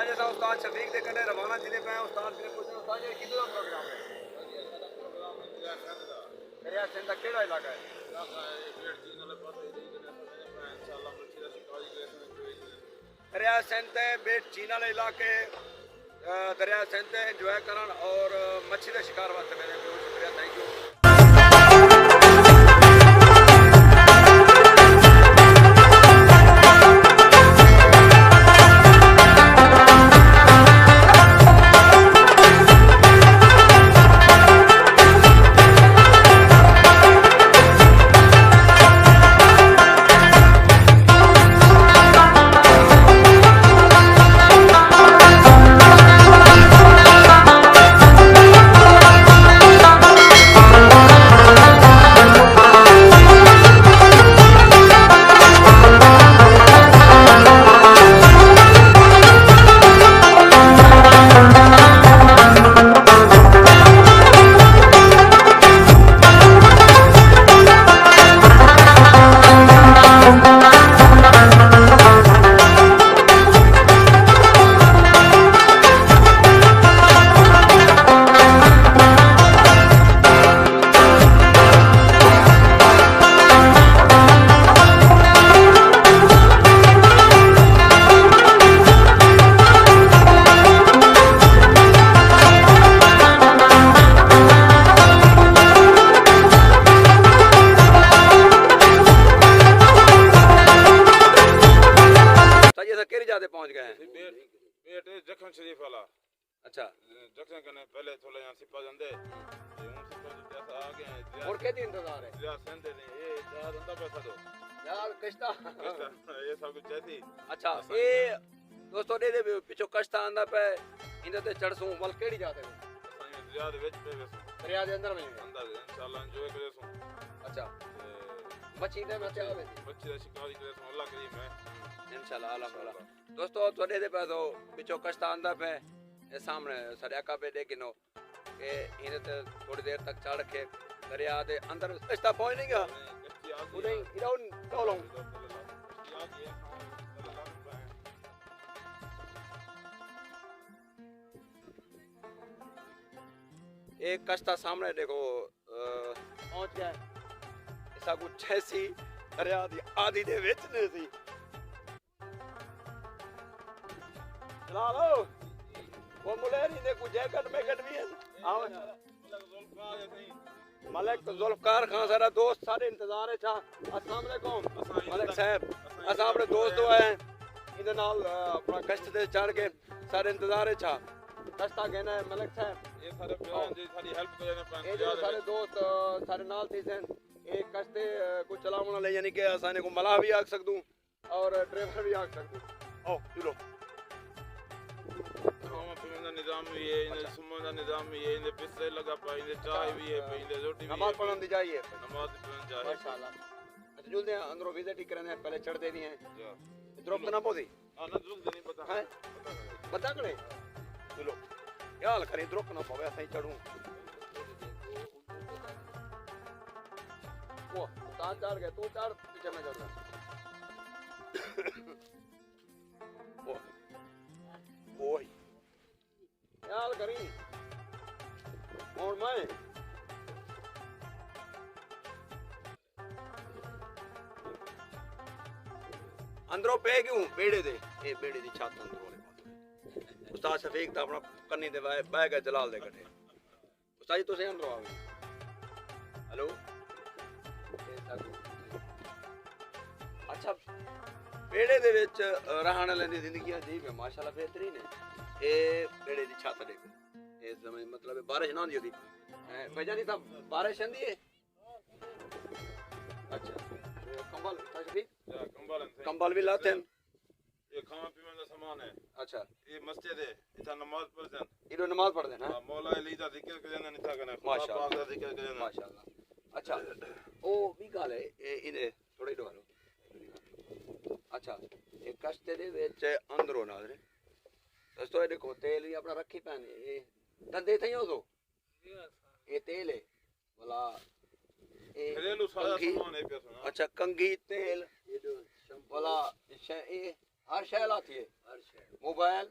आज असां उस्ताद शफीक दे कने रवाना थी पे उस्ताद ने पूछा उस्ताद ये किदो दा प्रोग्राम है दरियासिंध दा केड़ा इलाका है दरियासिंध ते बेट चीन वाले इलाके दरियासिंध ते एंजॉय करन और मच्छी दे शिकार वास्ते मेरे बहुत शुक्रिया थैंक यू अच्छा जक्शन कने पहले थोड़ा यहां सिपा जंदे ये उन सिपा जो पैसा आ गए हैं और के दिन इंतजार है या सेंदे ने ये यार अंदा पैसा दो यार कश्ता ये सब कुछ चाहिए अच्छा ये दोस्तों दे पिछो कश्ता आंदा पे इंदे ते चढ़सू मल केड़ी जाते हो दरिया दे विच पे वेसू दरिया दे अंदर में अंदर इंशाल्लाह एंजॉय करेसू अच्छा मच्छी दे में आवे मच्छी दा शिकारी करेसू अल्लाह करीम है इंशाल्लाह अल्लाह ताला दोस्तों तोड़े दे पे तो पिछो कश्ता आंदा पे सामने सारे आका पे देखिनो के इने ते थोड़ी देर तक चढ़ के दरिया दे अंदर कश्ता पहुंच नहीं गया उधर इराउन डोलों एक कश्ता सामने देखो पहुंच गया ऐसा कुछ ऐसी दरिया दी आधी दे विच ने सी चला लो वो मुलेरी ने कुछ जैकेट में कट भी है आओ मलिक जुल्फकार खान सारा दोस्त सारे इंतजार है छा अस्सलाम वालेकुम मलिक साहब असा अपने दोस्त आए हैं इधर नाल अपना कश्त दे चढ़ के सारे इंतजार है छा कश्ता कहना है मलिक साहब ये सारे प्यार जी सारी हेल्प करे ने ये जो सारे दोस्त सारे नाल थी सन एक कश्ते को चलावना ले यानी कि आसाने को मला भी आख सकदू और ड्राइवर भी आख सकदू आओ चलो खाना पीने का निजाम भी है इन्हें सुमन का निजाम भी है इन्हें पिस्से लगा पाए इन्हें चाय भी है इन्हें रोटी भी है नमाज पढ़ने दी जाइए नमाज पढ़ने जाए माशाल्लाह अच्छा जल्दी अंदर विजिट ही करने पहले चढ़ते नहीं हैं ड्रॉप तो ना पौधी हां ना ड्रॉप नहीं पता है पता करे चलो यार करी ड्रॉप ना पवे सही चढ़ूं वो तार चढ़ गए तू चढ़ पीछे में चढ़ वो ओए यार करी और मैं अंदरों पे क्यों बेड़े दे ए बेड़े दी छत अंदरों वाले पास उस्ताद शफीक ता अपना कन्नी दे बैग है जलाल दे कटे उस्ताद जी तुसे अंदरों आओ हेलो अच्छा बेड़े दे विच रहण वाले दी जिंदगी अजीब है माशाल्लाह बेहतरीन है ए बेड़े दी छत देखो ए समय मतलब बारिश ना होंदी होती वजह नहीं था बारिश आंदी है अच्छा कंबल तशरीफ कंबल भी लाते हैं ये खाना पीने का सामान है अच्छा ये मस्जिद है इधर नमाज पढ़ते हैं इधर नमाज पढ़ते हैं हां मौला अली दा जिक्र करना नहीं था करना माशाल्लाह पाक दा जिक्र करना माशाल्लाह अच्छा ओ भी गल है इने थोड़ी डोलो अच्छा एक कश्ते दे विच अंदरों नाज़रे दोस्तों ये देखो तेल भी अपना रखी पैने ये धंधे थे हो तो ये तेल है भला घरेलू सारा सामान है पे अच्छा कंघी तेल ये जो भला ये हर शय लाती है मोबाइल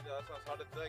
3.5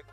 1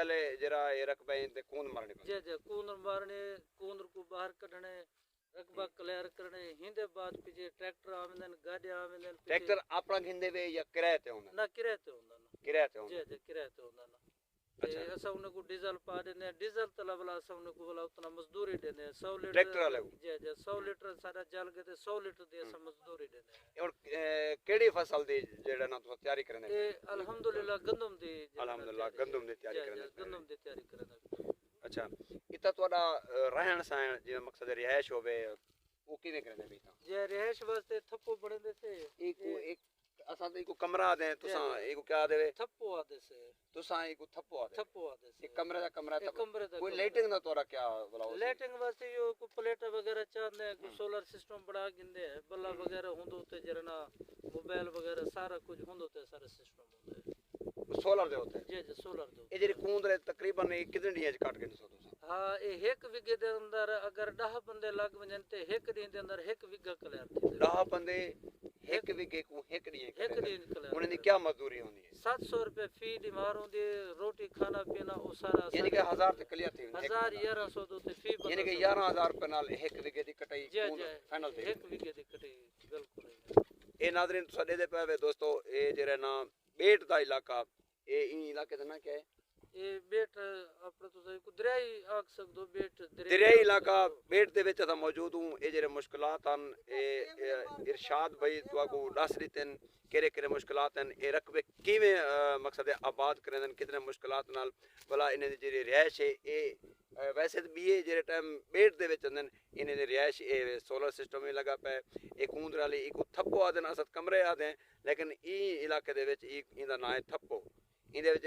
पहले जरा ये रकबे ते कूंद मारने जी जी कूंद मारने कूंद को बाहर कढने रकबा क्लियर करने हिंदे बाद पीछे ट्रैक्टर आवेंदन गाड़ी आवेंदन ट्रैक्टर अपना घिंदे वे या किराए ते होंदा ना किराए ते होंदा ना किराए ते होंदा जी जी किराए ते होंदा ना ते असा उन को डीजल पा देने डीजल तला वाला असा उन को बोला उतना मजदूरी देने 100 लीटर ट्रैक्टर वाले जी जी 100 लीटर सारा जल के ते 100 लीटर दी असा मजदूरी देने और केड़ी फसल दी जेड़ा ना तुस तैयारी करने ते अल्हम्दुलिल्लाह गंदम दी अल्हम्दुलिल्लाह गंदम दी तैयारी करने गंदम दी तैयारी करने अच्छा इता तोड़ा रहन सहन जिवें मकसद रिहाइश होवे वो किवें करने भी ता जे रिहाइश वास्ते थप्पो बने दे से एक असा तो इको कमरा दे तुसा इको क्या देवे थप्पो आदे से तुसा इको थप्पो आदे से एक कमरे दा कमरा एक कमरे दा कोई लाइटिंग ना तोरा क्या बोला लाइटिंग वास्ते यो को प्लेट वगैरह चांदे को सोलर सिस्टम बड़ा गिंदे बल्ला वगैरह हुंदो ते जरना मोबाइल वगैरह सारा कुछ हुंदो ते सारा सिस्टम हुंदे सोलर दे होते जी जी सोलर दे ए जेरी कूंद रे तकरीबन कितने डी च काट के सो तुसा हां ए एक विगे दे अंदर अगर 10 बंदे लग वजन ते एक दिन दे अंदर एक विगा क्लियर थी 10 बंदे एक विगे को एक डी क्लियर उन्हें क्या मजदूरी होनी है 700 रुपए फी बीमार होंदी रोटी खाना पीना ओ सारा यानी कि 1000 ते क्लियर थी 1000 1100 दो ते फी यानी कि 11000 रुपए नाल एक विगे दी कटाई फाइनल थी एक विगे दी कटाई बिल्कुल ए नाज़रीन तुसा दे पे दोस्तों ए जेरा ना बेट दा इलाका ए इन इलाके दा ना क्या है ये बेट अपने तो को दरियाई आख सकदो बेट दरियाई इलाका बेट दे विच ता मौजूद हूं ए जेरे मुश्किलात अन ए इरशाद भाई तुआ को दस रितन केरे केरे मुश्किलात अन ए रकबे किवें मकसद आबाद करन कितने मुश्किलात नाल भला इने दी जेरी रिहाइश है ए वैसे तो बीए जेरे टाइम बेट दे विच अंदन इने दी रिहाइश ए सोलर सिस्टम में लगा पे ए कूंद वाली इको थप्पो आदन असद कमरे आदे लेकिन ई इलाके दे विच इंदा नाम है थप्पो इंदे विच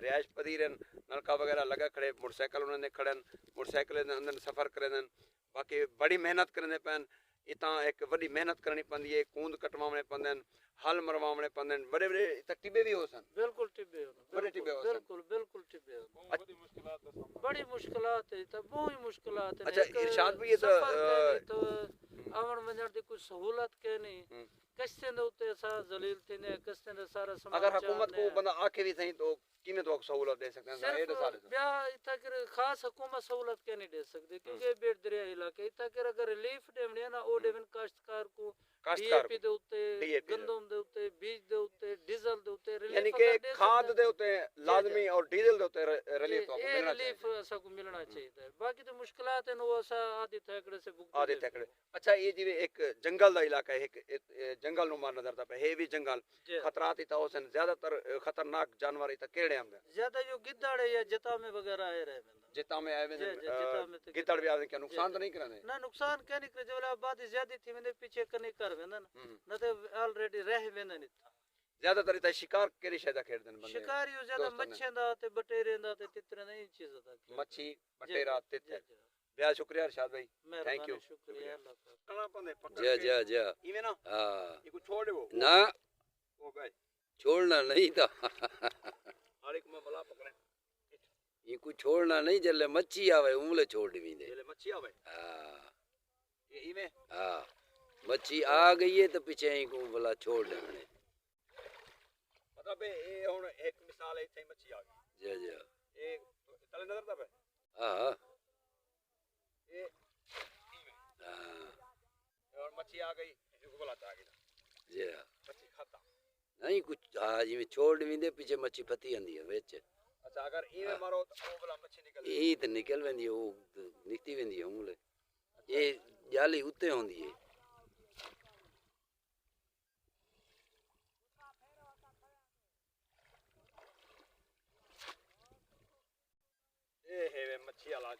रिहाइश पदीरन नलका वगैरह लगा खड़े मोटरसाइकिल उन्होंने खड़न मोटरसाइकिल दे अंदर सफ़र करन बाकी बड़ी मेहनत करने पैन इता एक बड़ी मेहनत करनी पड़ती है कूंद कटवाने पड़न हल मरवाने पड़न बड़े बड़े इता टिब्बे भी हो सन बिल्कुल टिब्बे हो बड़े टिब्बे हो सन बिल्कुल बिल्कुल टिब्बे हो बड़ी मुश्किलात है तो बहुत मुश्किलात है अच्छा इरशाद भी ये तो आवन वजन दी कुछ सहूलत के नहीं कस्ते दे उते सा जलील थिने कस्ते दे सारा समाज अगर हुकूमत को बंदा आके भी सही तो किमें तो सहूलत दे सकते हैं ए सारे ब्या इता कर खास हुकूमत सहूलत के नहीं दे सकती क्योंकि बेट दरिया इलाके इता कर अगर रिलीफ देवने ना ओ देवन काश्तकार को डीएपी दे उते गंदम दे उते बीज दे उते डीजल दे उते रिलीफ यानी कि खाद दे उते लाजमी और डीजल दे उते रिलीफ तो मिलना चाहिए रिलीफ ऐसा को मिलना चाहिए बाकी तो मुश्किलात है नो ऐसा आदि थकड़े से भुगत आदि थकड़े अच्छा ये जी एक जंगल दा इलाका है एक जंगल नुमा नजर ता पे है भी जंगल खतरात इता होसन ज्यादातर खतरनाक जानवर इता केड़े आंदे ज्यादा यो गिद्दड़ या जता में वगैरह आए रहे जिता में आए गिद्दड़ भी आवे क्या नुकसान तो नहीं करने ना नुकसान क्या नहीं करे जो आबादी ज्यादा थी मैंने पीछे कने कर वेंदा ना तो ऑलरेडी रह वेंदा नहीं था ज्यादातर इता शिकार केरी शायद खेड़ देन बंदे शिकार यो ज्यादा मच्छे दा ते बटेरे दा ते तितरे नहीं चीज दा मच्छी बटेरा तितरे बेहद शुक्रिया इरशाद भाई थैंक यू शुक्रिया जा जा जा इवे ना हां इको छोड़ दो ना ओ भाई छोड़ना नहीं था हर एक में बला पकड़े इनको छोड़ना नहीं जल्ले मच्छी आवे उमले छोड़ दी दे जले मच्छी आवे हां ये इवे हां मच्छी आ गई है तो पीछे इनको बोला छोड़ देने मतलब ये हुन एक मिसाल है इथे मच्छी आ गई जा जा एक तले नजर ता पे हां ये हां और मच्छी आ गई इसको बोला आ गई जा मच्छी खाता नहीं कुछ आज में छोड़ दी दे पीछे मच्छी फती आंदी है बेच अच्छा अगर इवे मारो तो वो बोला मच्छी निकल ये तो निकल वेंदी वो निकती वेंदी है उमले ये जाली उते होंदी है ए है मच्छी वाला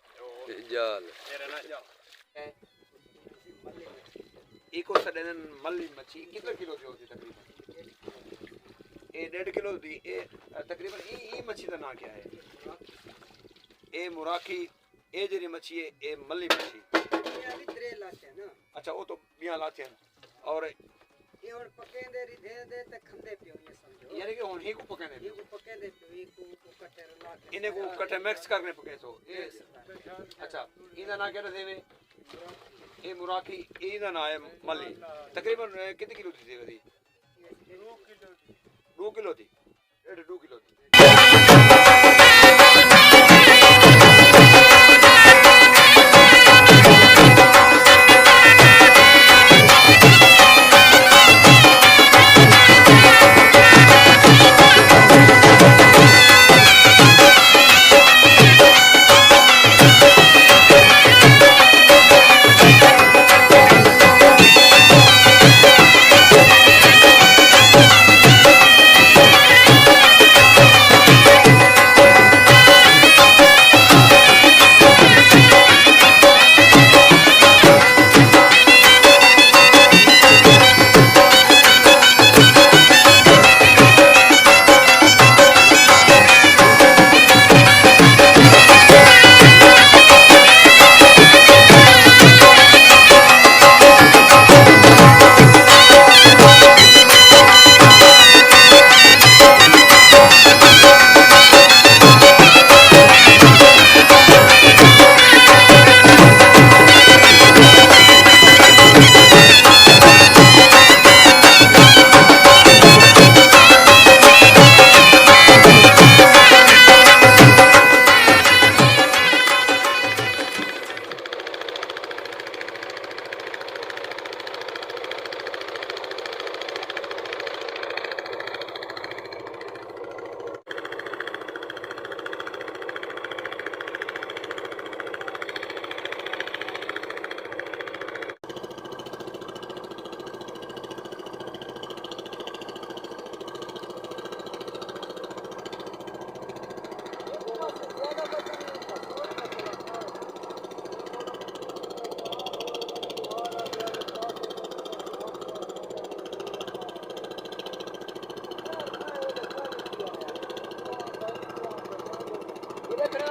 जाल मेरे ना जाओ इको सडन मल्ली मच्छी कितना किलो की होती तकरीबन ए 1.5 किलो दी ए तकरीबन ई मच्छी का नाम क्या है ए मुराकी ए जेरी मच्छी है ए मल्ली मच्छी ये भी 3 लाख है ना अच्छा वो तो बिया लाते हैं और ये और पकेंदे रिधे दे ते खंदे पियो ये समझो यानी कि हुन ही को पकाने ये को पकेंदे पियो को कटे लाख इने को कटे मिक्स करने पके सो ए अच्छा इना ना क्या देवे ए मुराकी इना ना है मल्ली तकरीबन कितने किलो दी देवे 2 किलो थी 2 किलो थी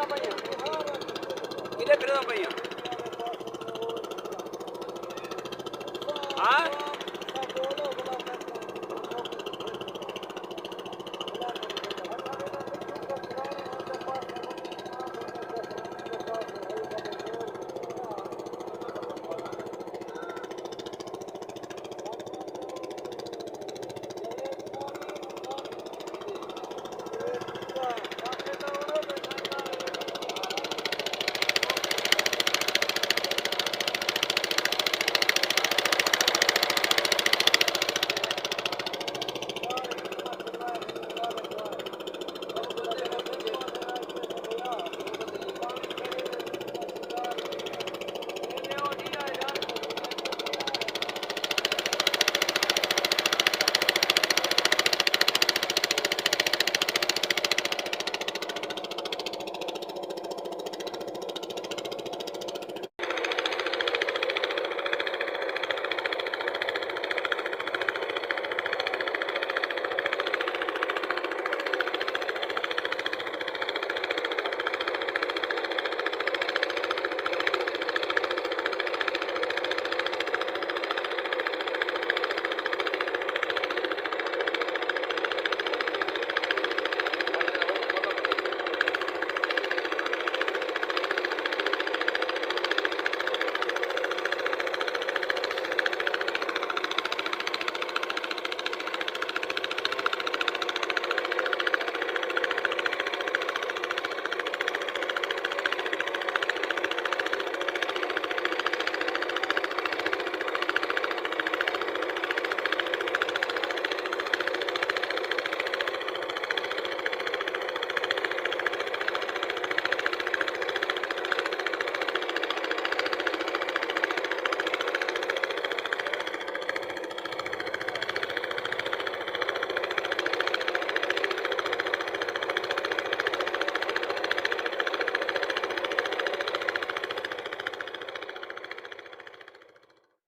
ਕਿਹਦੇ ਫਿਰਦਾ ਪਈਆਂ